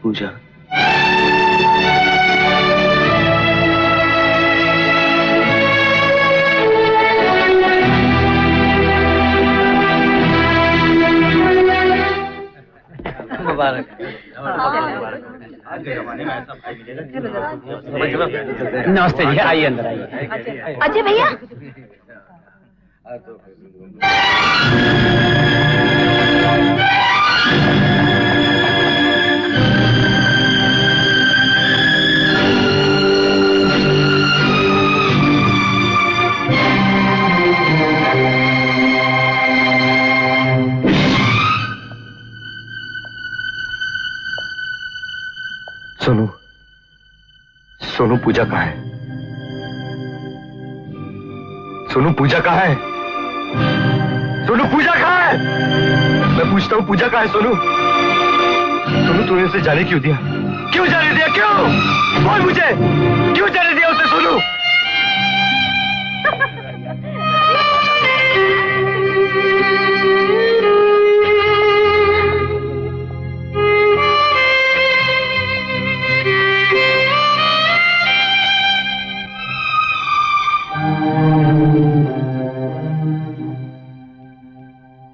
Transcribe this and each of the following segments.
पूजा, मुबारक। नमस्ते जी, आइए अंदर आइए। अजय भैया, सोनू, सोनू पूजा कहाँ है? सोनू पूजा कहाँ है? सोनू पूजा कहाँ है? मैं पूछता हूँ पूजा कहाँ है? सोनू, सोनू तूने उसे जाने क्यों दिया? क्यों जाने दिया? क्यों? बोल मुझे, क्यों जाने दिया उसे? सोनू,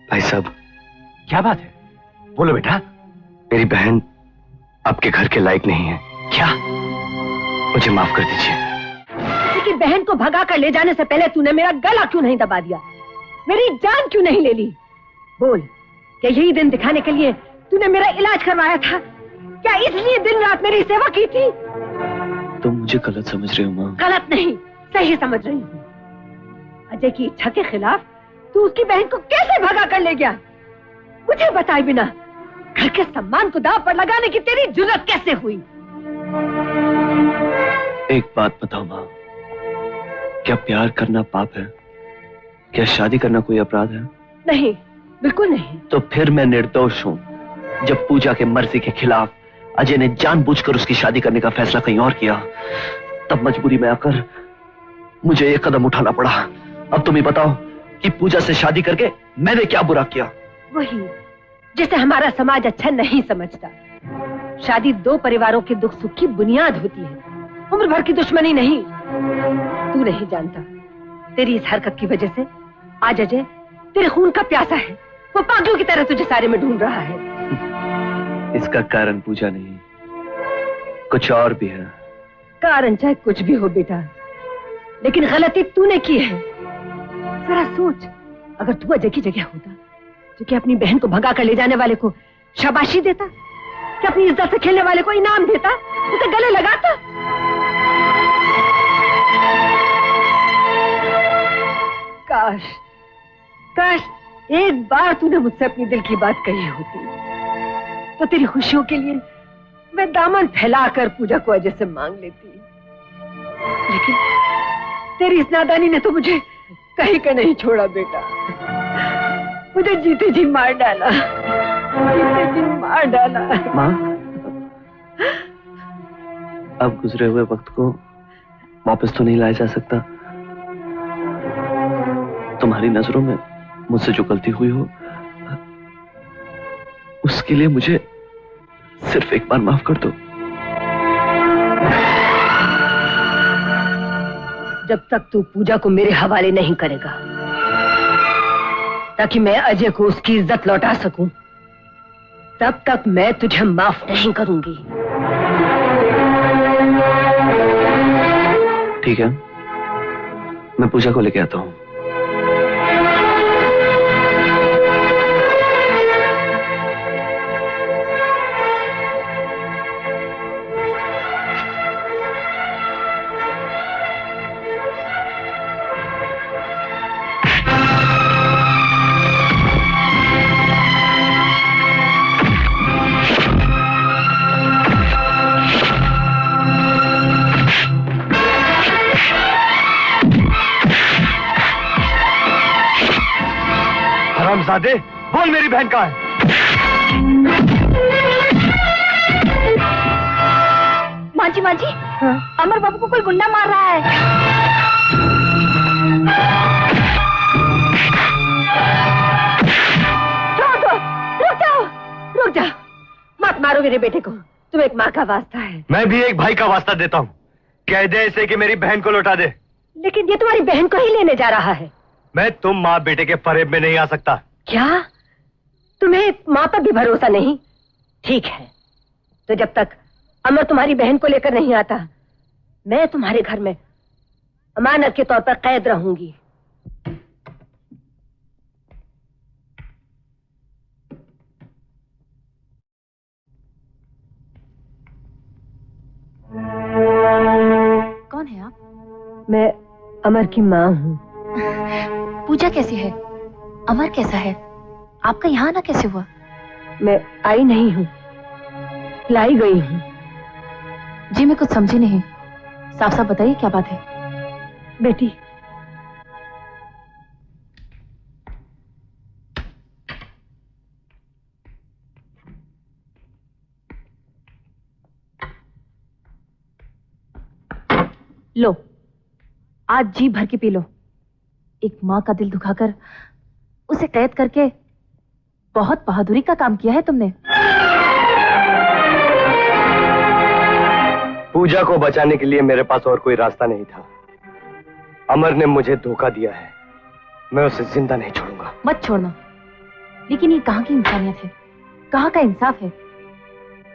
भाई साहब, क्या बात है? बोलो बेटा। मेरी बहन आपके घर के लायक नहीं है। क्या? मुझे माफ कर दीजिए। किसी की बहन को भगा कर ले जाने से पहले तूने मेरा गला क्यों नहीं दबा दिया? मेरी जान क्यों नहीं ले ली? बोल, क्या यही दिन दिखाने के लिए तूने मेरा इलाज करवाया था? क्या इसलिए दिन रात मेरी सेवा की थी? तुम मुझे गलत समझ रहे हो माँ। गलत नहीं, सही समझ रही हूँ। अजय की इच्छा के खिलाफ तू उसकी बहन को कैसे भगा कर ले गया? मुझे बताए बिना घर के सम्मान को दांव पर लगाने की तेरी जुर्रत कैसे हुई? एक बात बताओ माँ, क्या प्यार करना पाप है? क्या शादी करना कोई अपराध है? नहीं, बिल्कुल नहीं। तो फिर मैं निर्दोष हूँ। जब पूजा के मर्जी के खिलाफ अजय ने जानबूझकर उसकी शादी करने का फैसला कहीं और किया, तब मजबूरी में आकर मुझे एक कदम उठाना पड़ा। अब तुम ही बताओ कि पूजा से शादी करके मैंने क्या बुरा किया? वही जिसे हमारा समाज अच्छा नहीं समझता। शादी दो परिवारों के दुख सुख की बुनियाद होती है, उम्र भर की दुश्मनी नहीं। तू नहीं जानता, तेरी इस हरकत की वजह से आज अजय तेरे खून का प्यासा है। वो पागलों की तरह तुझे सारे में ढूंढ रहा है। इसका कारण पूजा नहीं, कुछ और भी है। कारण चाहे कुछ भी हो बेटा, लेकिन गलती तूने की है। जरा सोच, अगर तू अजय की जगह होता तो क्या अपनी बहन को भगा कर ले जाने वाले को शाबाशी देता? क्या अपनी इज्जत से खेलने वाले को इनाम देता? उसे गले लगाता? काश काश एक बार तूने मुझसे अपनी दिल की बात कही होती, तो तेरी खुशियों के लिए मैं दामन फैलाकर पूजा को अजय से मांग लेती। लेकिन तेरी इस नादानी ने तो मुझे कहीं का नहीं छोड़ा बेटा। मुझे जीते जी मार डाला, जीते जी मार डाला। माँ, अब गुजरे हुए वक्त को वापस तो नहीं लाया जा सकता। तुम्हारी नजरों में मुझसे जो गलती हुई हो, उसके लिए मुझे सिर्फ एक बार माफ कर दो। जब तक तू पूजा को मेरे हवाले नहीं करेगा, ताकि मैं अजय को उसकी इज्जत लौटा सकूं, तब तक मैं तुझे माफ नहीं करूंगी। ठीक है, मैं पूजा को लेके आता हूं। हरामजादे, बोल मेरी बहन कहाँ है? मांझी मांझी, अमर बाबू को कोई गुंडा मार रहा है। रुक जाओ, रुक जाओ, मत मारो मेरे बेटे को। तुम एक माँ का वास्ता है। मैं भी एक भाई का वास्ता देता हूँ। कह दे इसे कि मेरी बहन को लौटा दे। लेकिन ये तुम्हारी बहन को ही लेने जा रहा है। मैं तुम माँ बेटे के फरेब में नहीं आ सकता। क्या तुम्हें माँ पर भी भरोसा नहीं? ठीक है, तो जब तक अमर तुम्हारी बहन को लेकर नहीं आता, मैं तुम्हारे घर में अमानत के तौर पर कैद रहूंगी। कौन है आप? मैं अमर की माँ हूँ। पूजा कैसी है? अमर कैसा है? आपका यहाँ आना कैसे हुआ? मैं आई नहीं हूँ, लाई गई हूँ। जी मैं कुछ समझी नहीं। साफ साफ बताइए क्या बात है। बेटी, लो, आज जी भर के पी लो। एक माँ का दिल दुखाकर उसे कैद करके बहुत बहादुरी का काम किया है तुमने। पूजा को बचाने के लिए मेरे पास और कोई रास्ता नहीं था। अमर ने मुझे धोखा दिया है, मैं उसे जिंदा नहीं छोड़ूंगा। मत छोड़ना, लेकिन ये कहाँ की इंसानियत है, कहाँ का इंसाफ है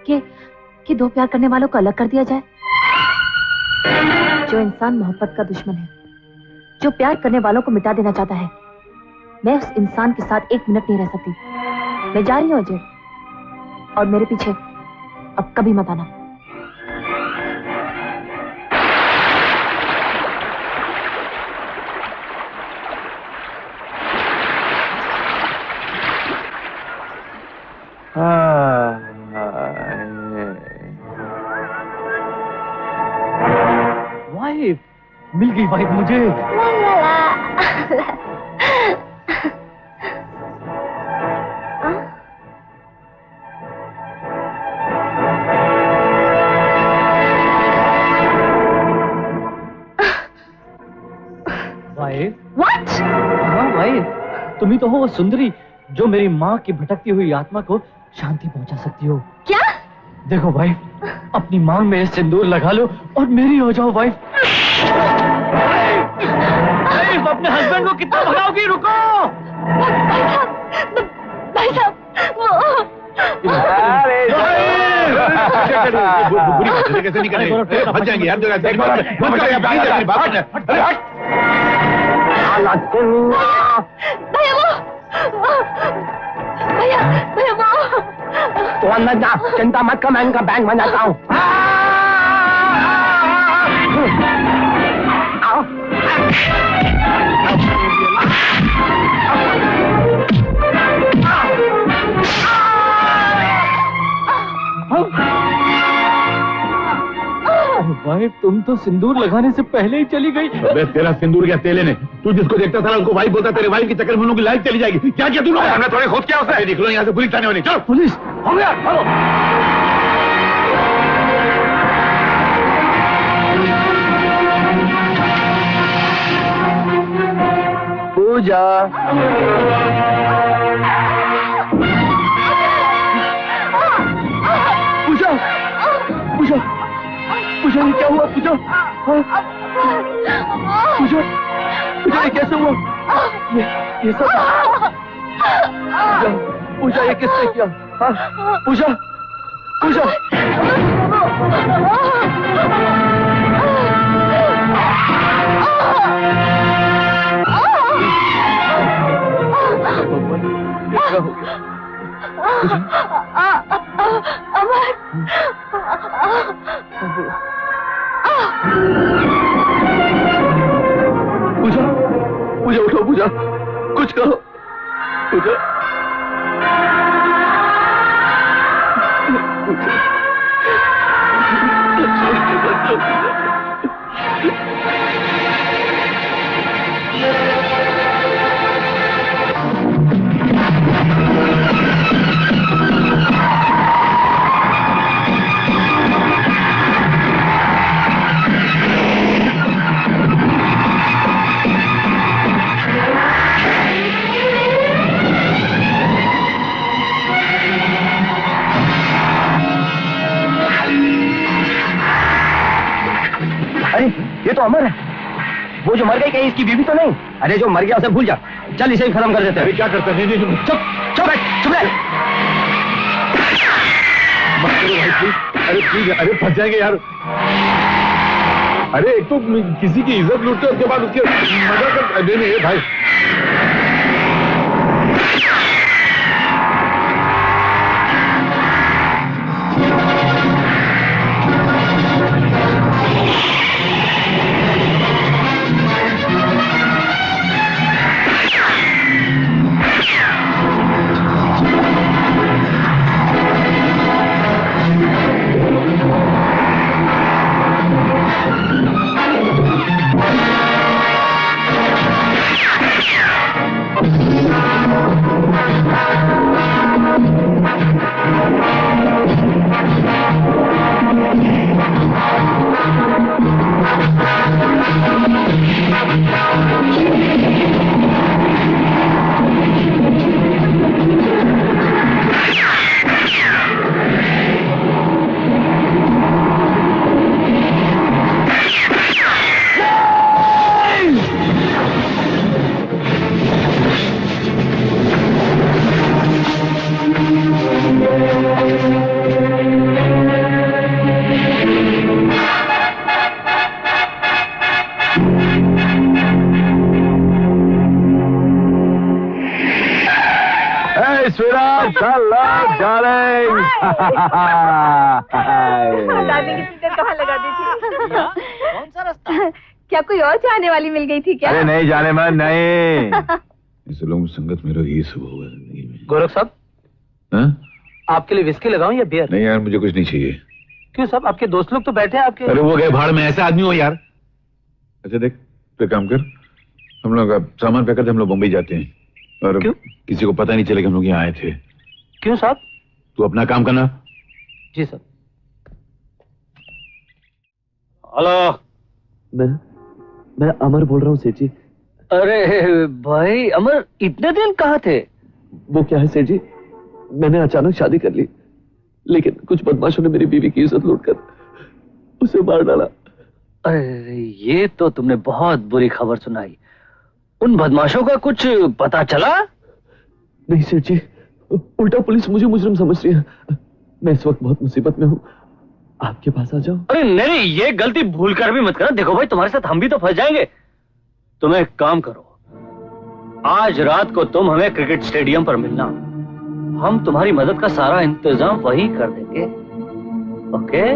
कि दो प्यार करने वालों को अलग कर दिया जाए। जो इंसान मोहब्बत का दुश्मन है, जो प्यार करने वालों को मिटा देना चाहता है, मैं उस इंसान के साथ एक मिनट नहीं रह सकती। मैं जा रही हूँ अजय, और मेरे पीछे अब कभी मत आना। वाइफ, मिल गई वाइफ मुझे। वाइफ? What? हाँ वाइफ, तुम ही तो हो वो सुंदरी जो मेरी माँ की भटकती हुई आत्मा को शांति पहुंचा सकती हो। क्या? देखो वाइफ, अपनी मांग में सिंदूर लगा लो और मेरी हो जाओ वाइफ। वाइफ, अपने हस्बैंड को कितना भगाओगी? रुको भाई साहब, कैसे नहीं करेंगे? बच जाएंगे यार। भैया वो तो अंदर जा, चिंता मत कर, मैं इनका बैंक बनाता हूँ। वाइफ, तुम तो सिंदूर लगाने से पहले ही चली गई। अबे तेरा सिंदूर क्या तेले ने? तू जिसको देखता था उसको वाइफ बोलता, तेरे वाइफ की चक्कर में उनकी लाइफ चली जाएगी। क्या किया तूने? हमने थोड़ी खुद किया उसे। निकलो यहाँ से, पुलिस आने वाली। चलो पुलिस हो गया, चलो। पूजा, पूजा, पूजा, पूजा, ये क्या हुआ? पूजा, पूजा, पूजा, ये कैसे हुआ? ये सब पूजा, पूजा, ये किसने किया? हाँ, पूजा, पूजा, भगवान, ये क्या हो गया? पूजा, पूजा उठो, पूजा, कुछ कहो, पूजा, पूजा। ये तो अमर है। वो जो मर गई कहीं इसकी बीवी तो नहीं? अरे जो मर गया उसे भूल जा, चल इसे ही खत्म कर देते हैं। क्या करते हैं? नहीं, चुप चुप चुप रह। मत करो भाई प्लीज। अरे प्लीज, अरे फंस जाएंगे यार। अरे एक तो किसी की इज्जत लूटते उसके बाद उसके मजा कर। नहीं भाई, दादी की सीटें कहाँ लगा दी थी? कौन सा रास्ता? क्या कोई और जाने वाली मिल गई थी क्या? अरे नहीं जाने मन नहीं। ऐसे लोगों की संगत मेरा यही सब होगा जिंदगी में। गोरख साहब, आपके लिए विस्की लगाऊं या बियर? नहीं यार, मुझे कुछ नहीं चाहिए। क्यों साहब, आपके दोस्त लोग तो बैठे हैं आपके। अरे वो गए भाड़ में, ऐसा आदमी हो यार। अच्छा देख, तो काम कर, हम लोग सामान पैक करते हम लोग बम्बई जाते हैं, और क्यों? किसी को पता नहीं चलेगा हम लोग यहाँ आए थे। क्यों साहब? तू अपना काम करना। जी सर। हेलो, मैं अमर बोल रहा हूँ सेठ जी। अरे भाई अमर, इतने दिन कहाँ थे? वो क्या है सेठ जी, मैंने अचानक शादी कर ली, लेकिन कुछ बदमाशों ने मेरी बीवी की इज्जत लूटकर उसे मार डाला। अरे ये तो तुमने बहुत बुरी खबर सुनाई। उन बदमाशों का कुछ पता चला? नहीं सेठ जी, उल्टा पुलिस मुझे मुजरिम समझ रही है। मैं इस वक्त बहुत मुसीबत में हूँ, आपके पास आ जाओ। अरे नहीं, ये गलती भूल कर भी मत करना। देखो भाई, तुम्हारे साथ हम भी तो फंस जाएंगे। तुम एक काम करो, आज रात को तुम हमें क्रिकेट स्टेडियम पर मिलना, हम तुम्हारी मदद का सारा इंतजाम वहीं कर देंगे। ओके?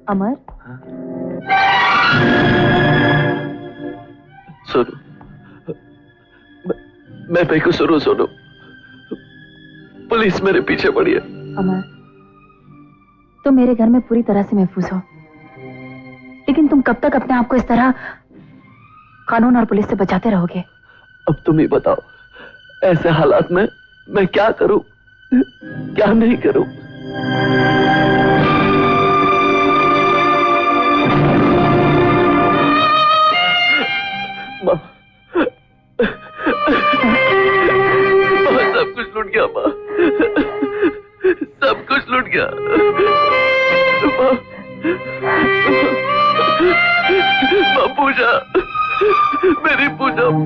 अमर, सोनू, मैं बेकसूर हूँ सोनू, पुलिस मेरे पीछे पड़ी है। अमर, तुम मेरे घर में पूरी तरह से महफूज हो, लेकिन तुम कब तक अपने आप को इस तरह कानून और पुलिस से बचाते रहोगे? अब तुम ही बताओ, ऐसे हालात में मैं क्या करूं, क्या नहीं करूं? माँ, सब कुछ लूट गया माँ, सब कुछ लूट गया माँ। माँ पूजा, मेरी पूजा माँ।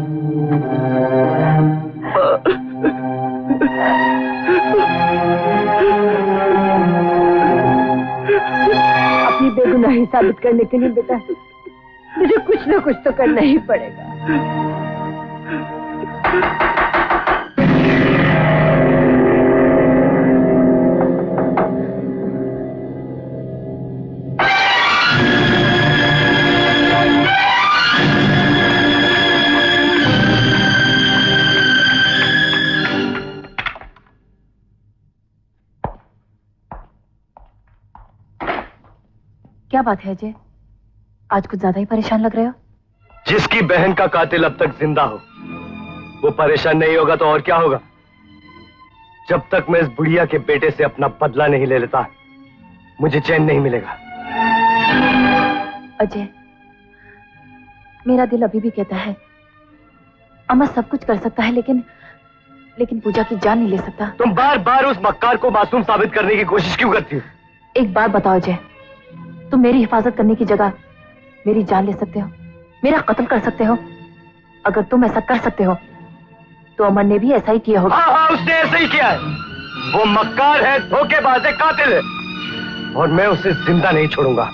अपनी बेगुनाही साबित करने के लिए बेटा मुझे कुछ ना कुछ तो करना ही पड़ेगा। क्या बात है अजय, आज कुछ ज्यादा ही परेशान लग रहे हो? जिसकी बहन का कातिल अब तक जिंदा हो वो परेशान नहीं होगा तो और क्या होगा? जब तक मैं इस बुढ़िया के बेटे से अपना बदला नहीं ले लेता मुझे चैन नहीं मिलेगा। अजय, मेरा दिल अभी भी कहता है अमर सब कुछ कर सकता है, लेकिन पूजा की जान नहीं ले सकता। तुम बार बार उस मक्कार को मासूम साबित करने की कोशिश क्यों करती हो? एक बात बताओ अजय, तुम मेरी हिफाजत करने की जगह मेरी जान ले सकते हो, मेरा कत्ल कर सकते हो। अगर तुम ऐसा कर सकते हो तो अमर ने भी ऐसा ही किया होगा। हाँ, उसने ऐसा ही किया है। वो मक्कार है, धोखेबाज है, कातिल है और मैं उसे जिंदा नहीं छोड़ूंगा।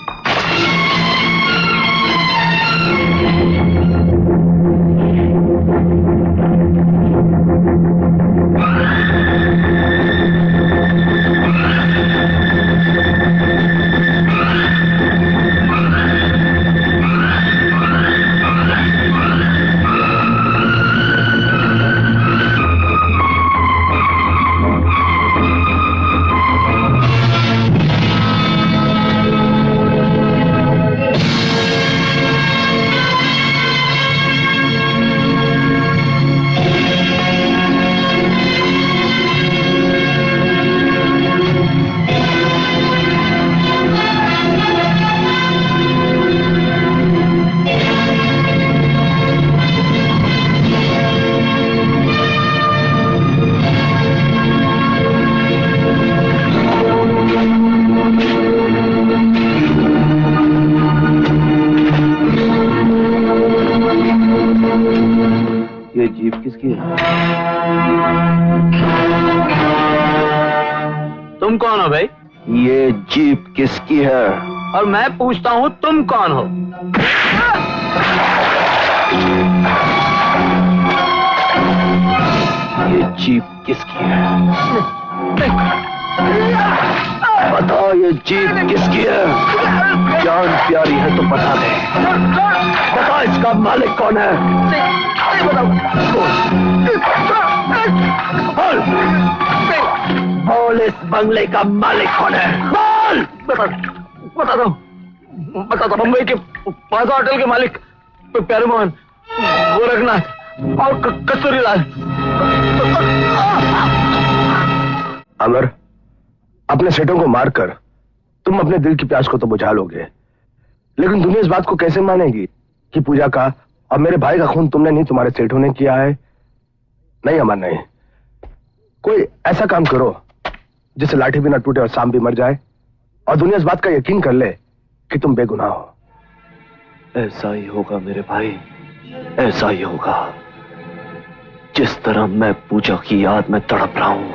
ये जीप किसकी है? तुम कौन हो भाई? ये जीप किसकी है? और मैं पूछता हूँ तुम कौन हो? ये जीप किसकी है? बताओ, ये जीप किसकी है? जान प्यारी है तो बता दे। बता, इसका मालिक कौन है? बोल, बोल, इस बंगले का मालिक कौन है? बोल। बता दो मुंबई के प्लाजा होटल के मालिक प्यारे मोहन, गोरखनाथ और कस्तूरीलाल। अमर, अपने सेठों को मारकर तुम अपने दिल की प्यास को तो बुझा लोगे, लेकिन दुनिया इस बात को कैसे मानेगी कि पूजा का और मेरे भाई का खून तुमने नहीं, तुम्हारे सेठों ने किया है? नहीं अमर, नहीं। कोई ऐसा काम करो जिससे लाठी भी ना टूटे और सांप भी मर जाए और दुनिया इस बात का यकीन कर ले कि तुम बेगुनाह हो। ऐसा ही होगा मेरे भाई, ऐसा ही होगा। जिस तरह मैं पूजा की याद में तड़प रहा हूं,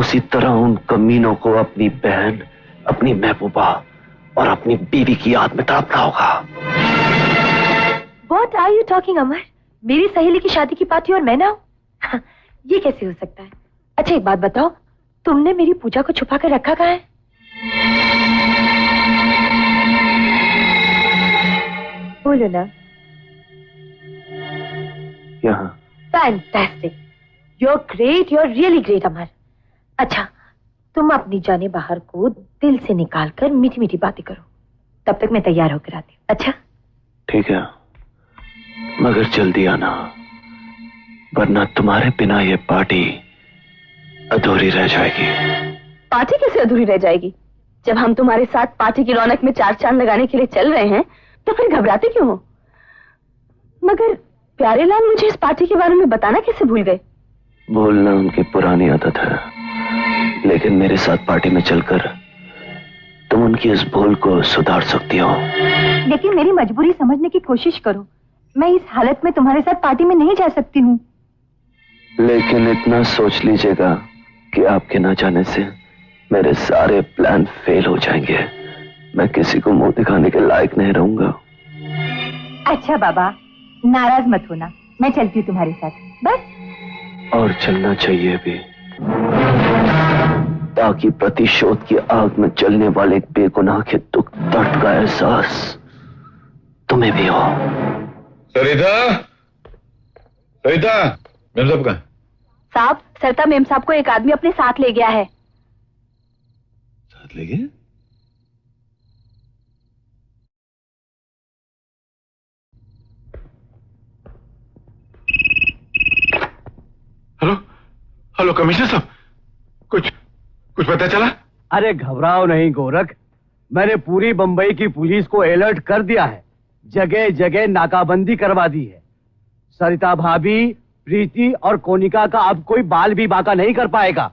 उसी तरह उन कमीनों को अपनी बहन, अपनी महबूबा और अपनी बीवी की याद में तड़पना होगा। What are you talking, अमर? मेरी सहेली की शादी की पार्टी और मैं ना हूं? ये कैसे हो सकता है? अच्छा एक बात बताओ, तुमने मेरी पूजा को छुपा कर रखा कहाँ है? बोलो ना। यहाँ। Fantastic. You're great. You're really great, अमर। अच्छा, तुम अपनी जाने बाहर को दिल से निकाल कर मीठी मीठी बातें करो। तब तक मैं तैयार होकर आती हूँ। अच्छा ठीक है, मगर जल्दी आना, वरना तुम्हारे बिना ये पार्टी अधूरी रह जाएगी। पार्टी कैसे अधूरी रह जाएगी? जब हम तुम्हारे साथ पार्टी की रौनक में चार चांद लगाने के लिए चल रहे हैं तो फिर घबराते क्यों हो? मगर प्यारेलाल मुझे इस पार्टी के बारे में बताना कैसे भूल गए? भूलना उनकी पुरानी आदत है, लेकिन मेरे साथ पार्टी में चलकर तुम उनकी इस भूल को सुधार सकती हो। लेकिन मेरी मजबूरी समझने की कोशिश करो, मैं इस हालत में तुम्हारे साथ पार्टी में नहीं जा सकती हूँ। लेकिन इतना सोच लीजिएगा कि आपके ना जाने से मेरे सारे प्लान फेल हो जाएंगे। मैं किसी को मुंह दिखाने के लायक नहीं रहूंगा। अच्छा बाबा, नाराज मत होना, मैं चलती हूँ तुम्हारे साथ बस। और चलना चाहिए भी, ताकि प्रतिशोध की आग में जलने वाले एक बेगुनाह के दुख दर्द का एहसास तुम्हें भी हो। सरिता, सरिता, मेम साहब कहाँ? साहब, सरता मेम साहब को एक आदमी अपने साथ ले गया है। साथ ले गए? हेलो, हेलो कमिश्नर साहब, कुछ पता चला? अरे घबराओ नहीं गोरख, मैंने पूरी बंबई की पुलिस को अलर्ट कर दिया है, जगह जगह नाकाबंदी करवा दी है। सरिता भाभी, प्रीति और कोनिका का अब कोई बाल भी बाका नहीं कर पाएगा।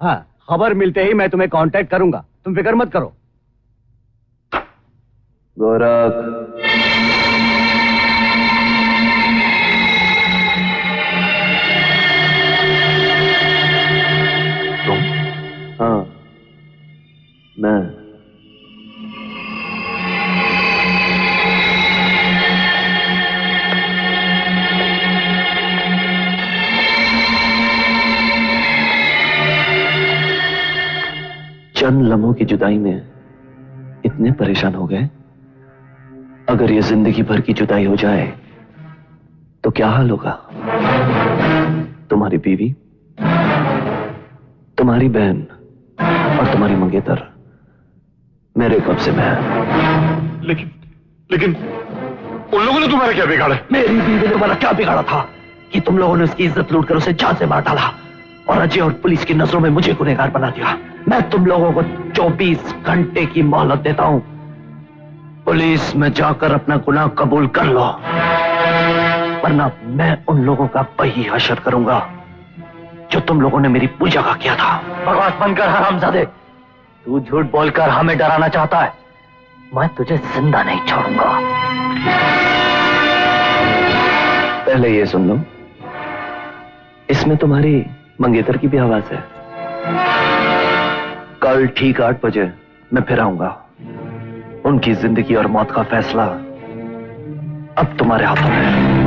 हाँ, खबर मिलते ही मैं तुम्हें कांटेक्ट करूंगा, तुम फिक्र मत करो। गोरख, तुम? हाँ, मैं। चंद लम्हों की जुदाई में इतने परेशान हो गए, अगर ये जिंदगी भर की जुदाई हो जाए तो क्या हाल होगा? तुम्हारी बीवी, तुम्हारी बहन और तुम्हारी मंगेतर मेरे कब्जे में है। लेकिन उन लोगों ने तुम्हारा क्या बिगाड़ा? मेरी बीवी ने तुम्हारा क्या बिगाड़ा था कि तुम लोगों ने उसकी इज्जत लूटकर उसे जान से मार डाला और अजय और पुलिस की नजरों में मुझे गुनहगार बना दिया। मैं तुम लोगों को 24 घंटे की मोहलत देता हूं, पुलिस में जाकर अपना गुनाह कबूल कर लो, वरना मैं उन लोगों का वही हशर करूंगा जो तुम लोगों ने मेरी पूजा का किया था। बकवास बंद कर हरामजादे, तू झूठ बोलकर हमें डराना चाहता है। मैं तुझे जिंदा नहीं छोड़ूंगा। पहले ये सुन लो, इसमें तुम्हारी मंगेतर की भी आवाज है। कल ठीक 8 बजे मैं फिर आऊंगा। उनकी जिंदगी और मौत का फैसला अब तुम्हारे हाथों में है।